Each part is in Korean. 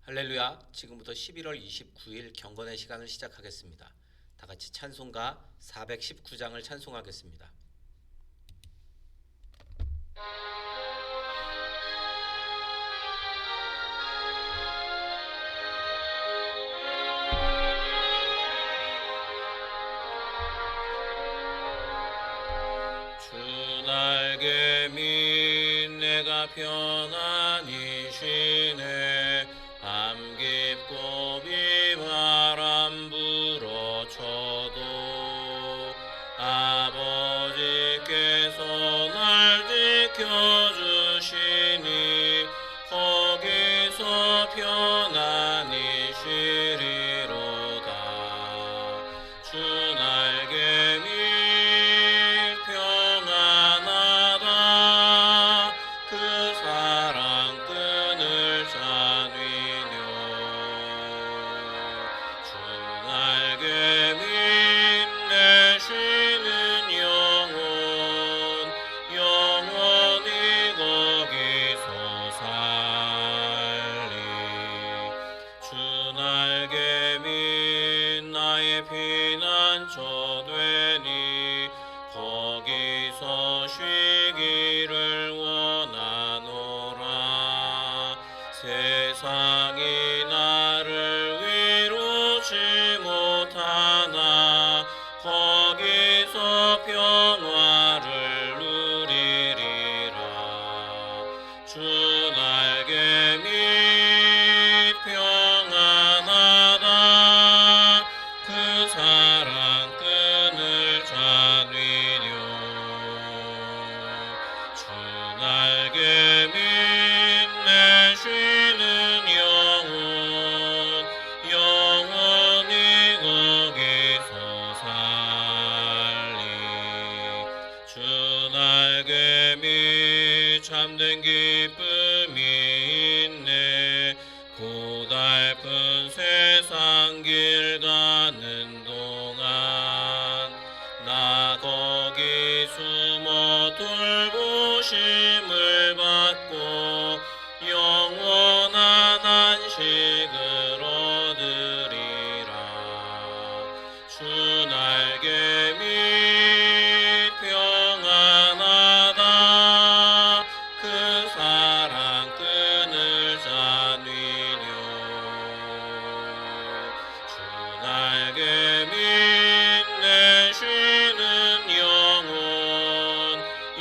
할렐루야. 지금부터 11월 29일 경건의 시간을 시작하겠습니다. 다 같이 찬송가 419장을 찬송하겠습니다. 주 날개 밑 내가 편안히 쉬네. 밤 깊고 비바람 불어쳐도 아버지께서 날 지켜주시니 거기서 편안히 쉬리로다. 주 날개 밑 평안하다. 그 사랑 끈을 잡으며 주 날개 밑 내 쉬는 영원히 거기서 살리. 주 날개 밑 나의 피난처 되니 거기서 쉬기를 원하노라. 세상이 나를 위로치 못하나 거기서 평화를 누리리라. 주 날개 밑 평안하다. 그 사랑 끈을 잡으며 주 날개 밑 내 쉬는 영원히 거기서 살리. 주 날개 밑 참된 기쁨이 있네. 고달픈 세상 길 가는 동안 나 거기 숨어 돌보심을 받고 영원한 안식을 얻으리라. 주 날개 밑 평안하다. 그 사랑 끈을 잡으며 주 날개 밑 내 쉬는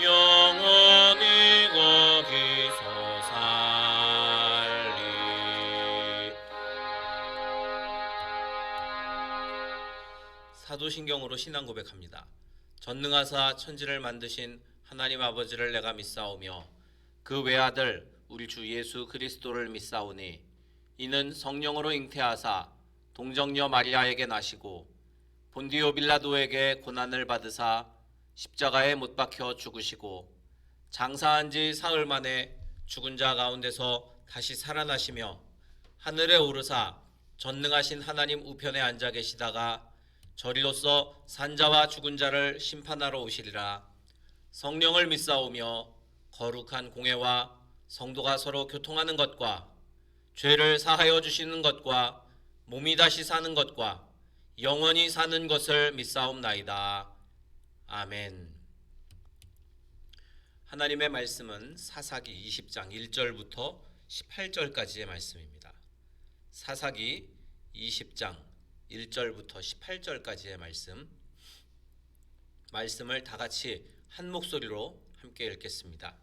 영원히 거기서 살리. 사도신경으로 신앙 고백합니다. 전능하사 천지를 만드신 하나님 아버지를 내가 믿사오며 그 외아들 우리 주 예수 그리스도를 믿사오니 이는 성령으로 잉태하사 동정녀 마리아에게 나시고 본디오 빌라도에게 고난을 받으사 십자가에 못 박혀 죽으시고 장사한 지 사흘 만에 죽은 자 가운데서 다시 살아나시며 하늘에 오르사 전능하신 하나님 우편에 앉아 계시다가 저리로서 산자와 죽은 자를 심판하러 오시리라. 성령을 믿사오며 거룩한 공회와 성도가 서로 교통하는 것과 죄를 사하여 주시는 것과 몸이 다시 사는 것과 영원히 사는 것을 믿사옵나이다. 아멘. 하나님의 말씀은 사사기 20장 1절부터 18절까지의 말씀입니다. 사사기 20장 1절부터 18절까지의 말씀을 다 같이 한 목소리로 함께 읽겠습니다.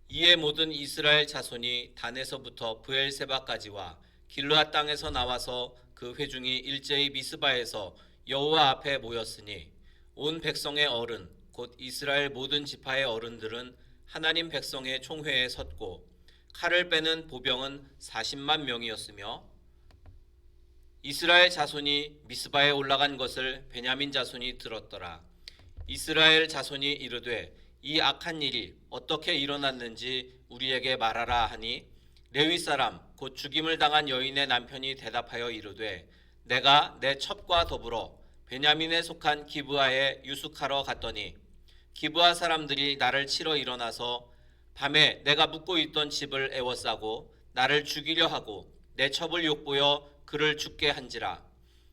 이에 모든 이스라엘 자손이 단에서부터 브엘세바까지와 길르앗 땅에서 나와서 그 회중이 일제히 미스바에서 여호와 앞에 모였으니 온 백성의 어른 곧 이스라엘 모든 지파의 어른들은 하나님 백성의 총회에 섰고 칼을 빼는 보병은 40만 명이었으며 이스라엘 자손이 미스바에 올라간 것을 베냐민 자손이 들었더라. 이스라엘 자손이 이르되 이 악한 일이 어떻게 일어났는지 우리에게 말하라 하니 레위 사람 곧 죽임을 당한 여인의 남편이 대답하여 이르되 내가 내 첩과 더불어 베냐민에 속한 기브아에 유숙하러 갔더니 기브아 사람들이 나를 치러 일어나서 밤에 내가 묵고 있던 집을 에워싸고 나를 죽이려 하고 내 첩을 욕보여 그를 죽게 한지라.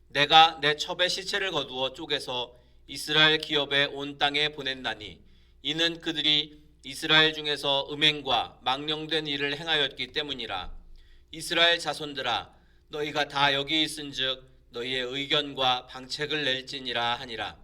내가 내 첩의 시체를 거두어 쪼개서 이스라엘 기업에 온 땅에 보냈나니 이는 그들이 이스라엘 중에서 음행과 망령된 일을 행하였기 때문이라. 이스라엘 자손들아, 너희가 다 여기 있은즉 너희의 의견과 방책을 낼지니라 하니라.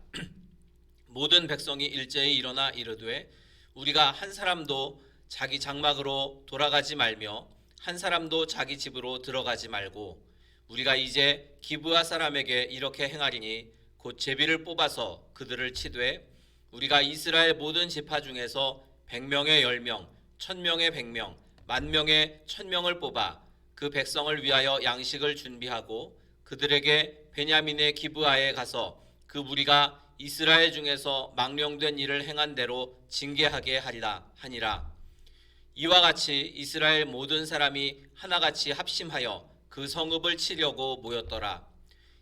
모든 백성이 일제히 일어나 이르되 우리가 한 사람도 자기 장막으로 돌아가지 말며 한 사람도 자기 집으로 들어가지 말고 우리가 이제 기브아 사람에게 이렇게 행하리니 곧 제비를 뽑아서 그들을 치되 우리가 이스라엘 모든 지파 중에서 100명의 10명, 1000명의 100명, 10,000명의 1000명을 뽑아 그 백성을 위하여 양식을 준비하고 그들에게 베냐민의 기브아에 가서 그 무리가 이스라엘 중에서 망령된 일을 행한 대로 징계하게 하리라 하니라. 이와 같이 이스라엘 모든 사람이 하나같이 합심하여 그 성읍을 치려고 모였더라.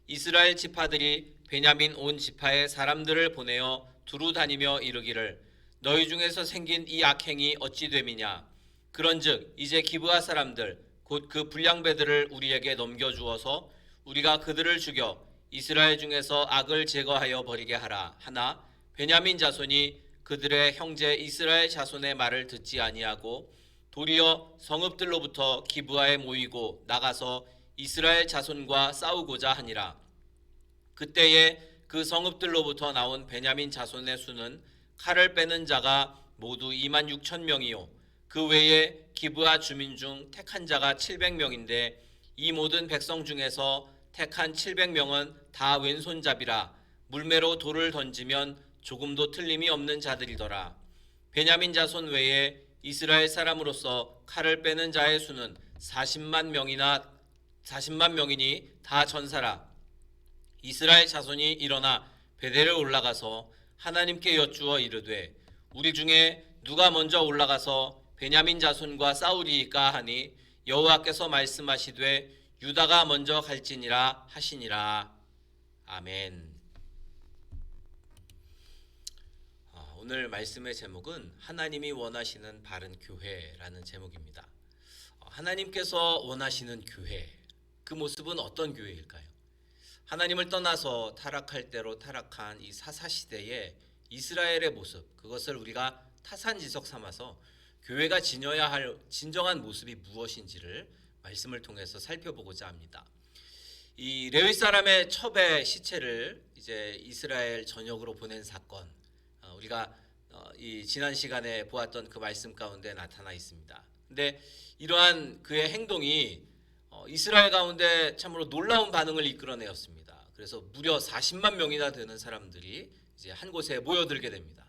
이스라엘 지파들이 베냐민 온 지파의 사람들을 보내어 두루 다니며 이르기를 너희 중에서 생긴 이 악행이 어찌 됨이냐. 그런즉 이제 기브아 사람들 곧 그 불량배들을 우리에게 넘겨주어서 우리가 그들을 죽여 이스라엘 중에서 악을 제거하여 버리게 하라 하나 베냐민 자손이 그들의 형제 이스라엘 자손의 말을 듣지 아니하고 도리어 성읍들로부터 기브아에 모이고 나가서 이스라엘 자손과 싸우고자 하니라. 그때에 그 성읍들로부터 나온 베냐민 자손의 수는 칼을 빼는 자가 모두 26,000명이요 그 외에 기브아 주민 중 택한 자가 700명인데 이 모든 백성 중에서 택한 700명은 다 왼손잡이라 물매로 돌을 던지면 조금도 틀림이 없는 자들이더라. 베냐민 자손 외에 이스라엘 사람으로서 칼을 빼는 자의 수는 40만 명이니 다 전사라. 이스라엘 자손이 일어나 베델에 올라가서 하나님께 여쭈어 이르되 우리 중에 누가 먼저 올라가서 베냐민 자손과 싸우리이까 하니 여호와께서 말씀하시되 유다가 먼저 갈지니라 하시니라. 아멘. 오늘 말씀의 제목은 하나님이 원하시는 바른 교회라는 제목입니다. 하나님께서 원하시는 교회, 그 모습은 어떤 교회일까요? 하나님을 떠나서 타락할 대로 타락한 이 사사시대의 이스라엘의 모습, 그것을 우리가 타산지석 삼아서 교회가 지녀야 할 진정한 모습이 무엇인지를 말씀을 통해서 살펴보고자 합니다. 이 레위 사람의 첩의 시체를 이제 이스라엘 전역으로 보낸 사건, 우리가 이 지난 시간에 보았던 그 말씀 가운데 나타나 있습니다. 근데 이러한 그의 행동이 이스라엘 가운데 참으로 놀라운 반응을 이끌어내었습니다. 그래서 무려 40만 명이나 되는 사람들이 이제 한 곳에 모여들게 됩니다.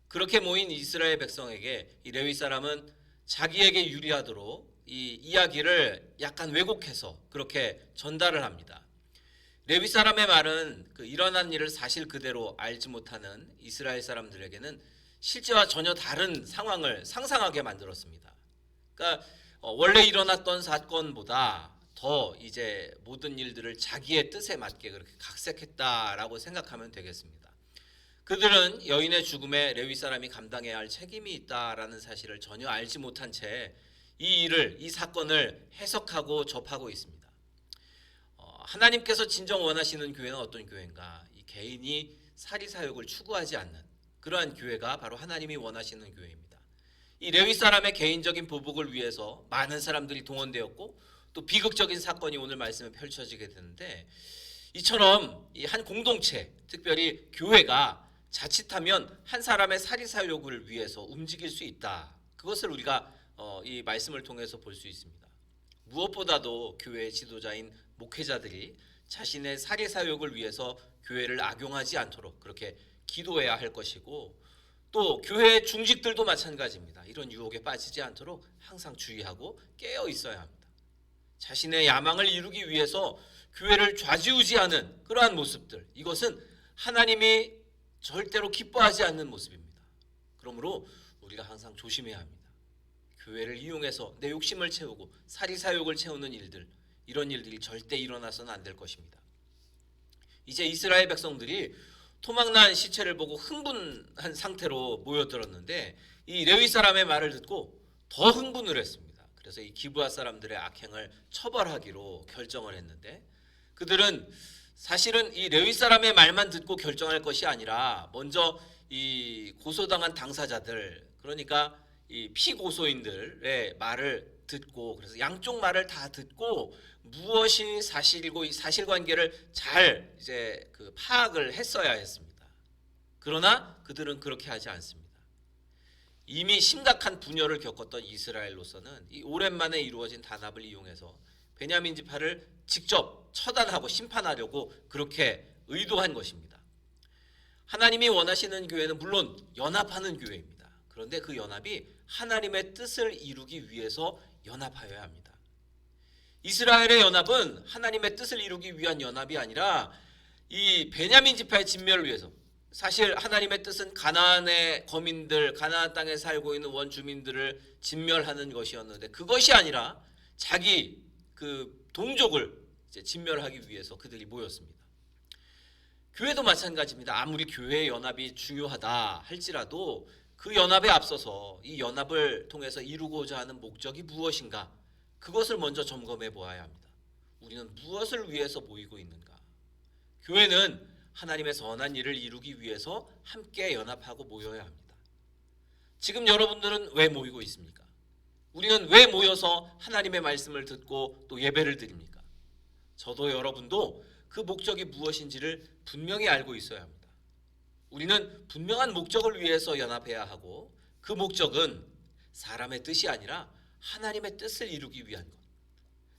그렇게 모인 이스라엘 백성에게 이 레위 사람은 자기에게 유리하도록 이 이야기를 약간 왜곡해서 그렇게 전달을 합니다. 레위 사람의 말은 그 일어난 일을 사실 그대로 알지 못하는 이스라엘 사람들에게는 실제와 전혀 다른 상황을 상상하게 만들었습니다. 그러니까 원래 일어났던 사건보다 더 이제 모든 일들을 자기의 뜻에 맞게 그렇게 각색했다라고 생각하면 되겠습니다. 그들은 여인의 죽음에 레위 사람이 감당해야 할 책임이 있다라는 사실을 전혀 알지 못한 채 이 사건을 해석하고 접하고 있습니다. 하나님께서 진정 원하시는 교회는 어떤 교회인가? 이 개인이 사리사욕을 추구하지 않는 그러한 교회가 바로 하나님이 원하시는 교회입니다. 이 레위 사람의 개인적인 보복을 위해서 많은 사람들이 동원되었고 또 비극적인 사건이 오늘 말씀에 펼쳐지게 되는데 이처럼 이 한 공동체, 특별히 교회가 자칫하면 한 사람의 사리사욕을 위해서 움직일 수 있다. 그것을 우리가 이 말씀을 통해서 볼 수 있습니다. 무엇보다도 교회의 지도자인 목회자들이 자신의 사리사욕을 위해서 교회를 악용하지 않도록 그렇게 기도해야 할 것이고 또 교회의 중직들도 마찬가지입니다. 이런 유혹에 빠지지 않도록 항상 주의하고 깨어 있어야 합니다. 자신의 야망을 이루기 위해서 교회를 좌지우지하는 그러한 모습들, 이것은 하나님이 절대로 기뻐하지 않는 모습입니다. 그러므로 우리가 항상 조심해야 합니다. 교회를 이용해서 내 욕심을 채우고 사리사욕을 채우는 일들, 이런 일들이 절대 일어나서는 안 될 것입니다. 이제 이스라엘 백성들이 토막난 시체를 보고 흥분한 상태로 모여들었는데 이 레위 사람의 말을 듣고 더 흥분을 했습니다. 그래서 이 기브아 사람들의 악행을 처벌하기로 결정을 했는데, 그들은 사실은 이 레위 사람의 말만 듣고 결정할 것이 아니라 먼저 이 고소당한 당사자들, 그러니까 이 피고소인들의 말을 듣고, 그래서 양쪽 말을 다 듣고 무엇이 사실이고 이 사실관계를 잘 이제 그 파악을 했어야 했습니다. 그러나 그들은 그렇게 하지 않습니다. 이미 심각한 분열을 겪었던 이스라엘로서는 이 오랜만에 이루어진 단합을 이용해서 베냐민 지파를 직접 처단하고 심판하려고 그렇게 의도한 것입니다. 하나님이 원하시는 교회는 물론 연합하는 교회입니다. 그런데 그 연합이 하나님의 뜻을 이루기 위해서 연합하여야 합니다. 이스라엘의 연합은 하나님의 뜻을 이루기 위한 연합이 아니라 이 베냐민 지파의 진멸을 위해서, 사실 하나님의 뜻은 가나안의 거민들, 가나안 땅에 살고 있는 원주민들을 진멸하는 것이었는데 그것이 아니라 자기 그 동족을 이제 진멸하기 위해서 그들이 모였습니다. 교회도 마찬가지입니다. 아무리 교회의 연합이 중요하다 할지라도 그 연합에 앞서서 이 연합을 통해서 이루고자 하는 목적이 무엇인가, 그것을 먼저 점검해 보아야 합니다. 우리는 무엇을 위해서 모이고 있는가? 교회는 하나님의 선한 일을 이루기 위해서 함께 연합하고 모여야 합니다. 지금 여러분들은 왜 모이고 있습니까? 우리는 왜 모여서 하나님의 말씀을 듣고 또 예배를 드립니까? 저도 여러분도 그 목적이 무엇인지를 분명히 알고 있어야 합니다. 우리는 분명한 목적을 위해서 연합해야 하고, 그 목적은 사람의 뜻이 아니라 하나님의 뜻을 이루기 위한 것,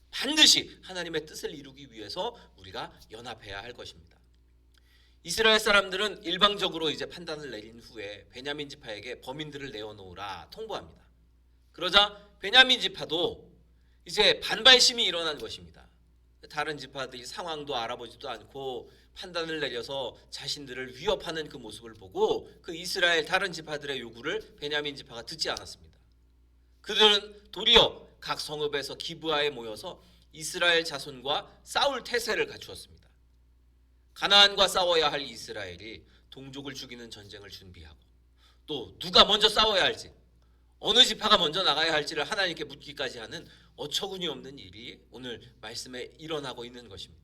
반드시 하나님의 뜻을 이루기 위해서 우리가 연합해야 할 것입니다. 이스라엘 사람들은 일방적으로 이제 판단을 내린 후에 베냐민 지파에게 범인들을 내어놓으라 통보합니다. 그러자 베냐민 지파도 이제 반발심이 일어난 것입니다. 다른 지파들이 상황도 알아보지도 않고 판단을 내려서 자신들을 위협하는 그 모습을 보고 그 이스라엘 다른 지파들의 요구를 베냐민 지파가 듣지 않았습니다. 그들은 도리어 각 성읍에서 기브아에 모여서 이스라엘 자손과 싸울 태세를 갖추었습니다. 가나안과 싸워야 할 이스라엘이 동족을 죽이는 전쟁을 준비하고, 또 누가 먼저 싸워야 할지, 어느 지파가 먼저 나가야 할지를 하나님께 묻기까지 하는 어처구니 없는 일이 오늘 말씀에 일어나고 있는 것입니다.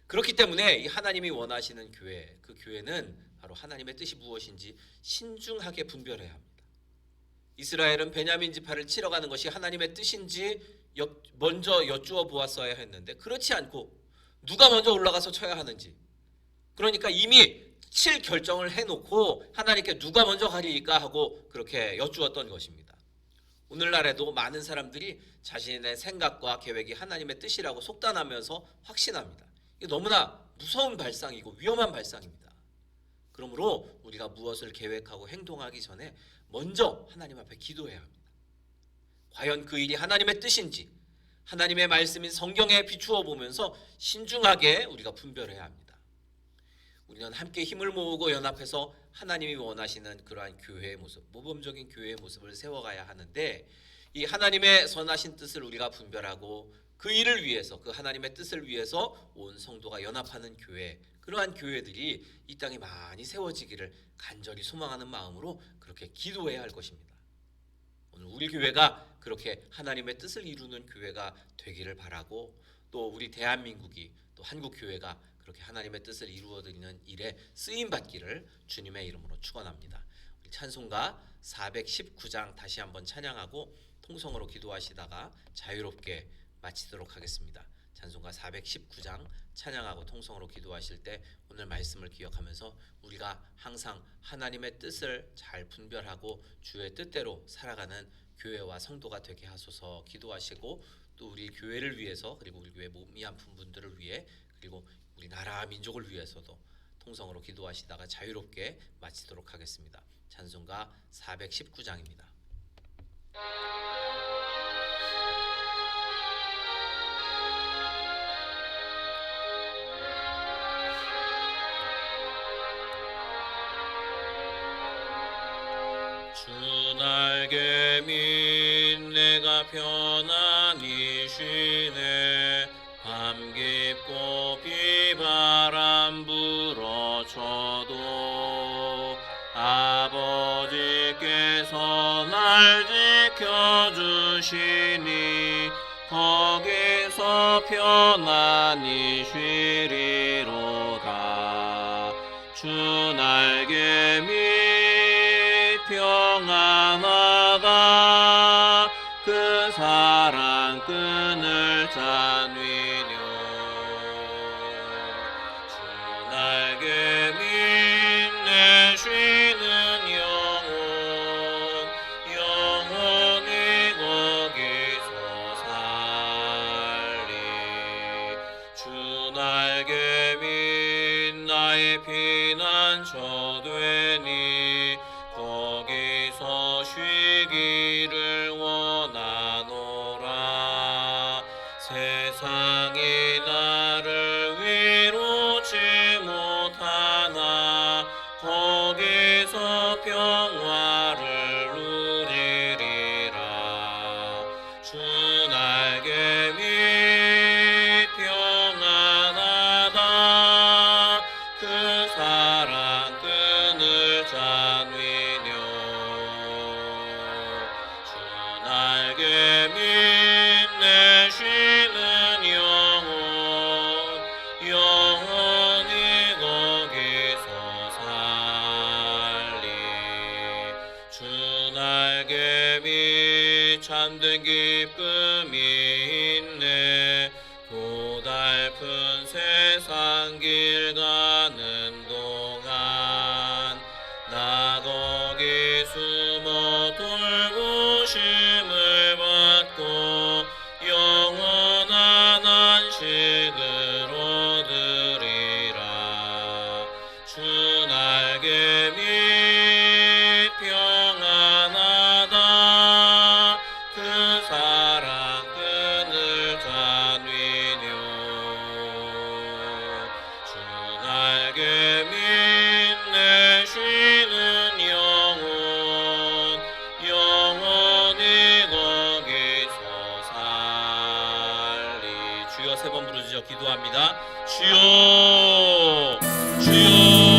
그렇기 때문에 이 하나님이 원하시는 교회, 그 교회는 바로 하나님의 뜻이 무엇인지 신중하게 분별해야 합니다. 이스라엘은 베냐민 지파를 치러 가는 것이 하나님의 뜻인지 먼저 여쭈어 보았어야 했는데, 그렇지 않고 누가 먼저 올라가서 쳐야 하는지, 그러니까 이미 칠 결정을 해놓고 하나님께 누가 먼저 가리까 하고 그렇게 여쭈었던 것입니다. 오늘날에도 많은 사람들이 자신의 생각과 계획이 하나님의 뜻이라고 속단하면서 확신합니다. 이게 너무나 무서운 발상이고 위험한 발상입니다. 그러므로 우리가 무엇을 계획하고 행동하기 전에 먼저 하나님 앞에 기도해야 합니다. 과연 그 일이 하나님의 뜻인지 하나님의 말씀인 성경에 비추어 보면서 신중하게 우리가 분별해야 합니다. 우리는 함께 힘을 모으고 연합해서 하나님이 원하시는 그러한 교회의 모습, 모범적인 교회의 모습을 세워가야 하는데, 이 하나님의 선하신 뜻을 우리가 분별하고 그 일을 위해서, 그 하나님의 뜻을 위해서 온 성도가 연합하는 교회, 그러한 교회들이 이 땅에 많이 세워지기를 간절히 소망하는 마음으로 그렇게 기도해야 할 것입니다. 오늘 우리 교회가 그렇게 하나님의 뜻을 이루는 교회가 되기를 바라고, 또 우리 대한민국이, 또 한국 교회가 그렇게 하나님의 뜻을 이루어드리는 일에 쓰임받기를 주님의 이름으로 축원합니다. 우리 찬송가 419장 다시 한번 찬양하고 통성으로 기도하시다가 자유롭게 마치도록 하겠습니다. 찬송가 419장 찬양하고 통성으로 기도하실 때 오늘 말씀을 기억하면서 우리가 항상 하나님의 뜻을 잘 분별하고 주의 뜻대로 살아가는 교회와 성도가 되게 하소서 기도하시고, 또 우리 교회를 위해서, 그리고 우리 교회 몸이 아픈 분들을 위해, 그리고 우리 나라 민족을 위해서도 통성으로 기도하시다가 자유롭게 마치도록 하겠습니다. 찬송가 419장입니다. 주 날개 민 내가 편안히 쉬네. 밤 깊고 비바람 불어쳐도 아버지께서 날 지켜 지켜주시니 거기서 편안히 쉬리로다. 주 날개 밑 평안하다. 그 사랑 끈을 잔위뇨. 주 날개 밑 내 쉬는 영혼 영원히 거기서 살리. 주 날개 밑 나의 피난처 되니 거기서 쉬기를 원하노라. 세상이 나를 위로치 못하나 거기서 평화를 누리리라. 주 날개 밑 평안하다. 그 사랑 끈을 잔위뇨. 주 날개 밑 내 쉬는 영혼 영원히 거기서 살리. 주 날개 밑 참된 기쁨이 있네. 고달픈 세상 길 가는 동안 나 거기 숨어 돌보심을 받고 영원한 안식을 얻으리라. 주 날개 밑 평안하다. 그 사랑 끈을 잔위뇨. 주 날개 밑 내 쉬는 영혼 영원히 거기서 살리. 주여 세 번 부르짖어 기도합니다. 주여 주여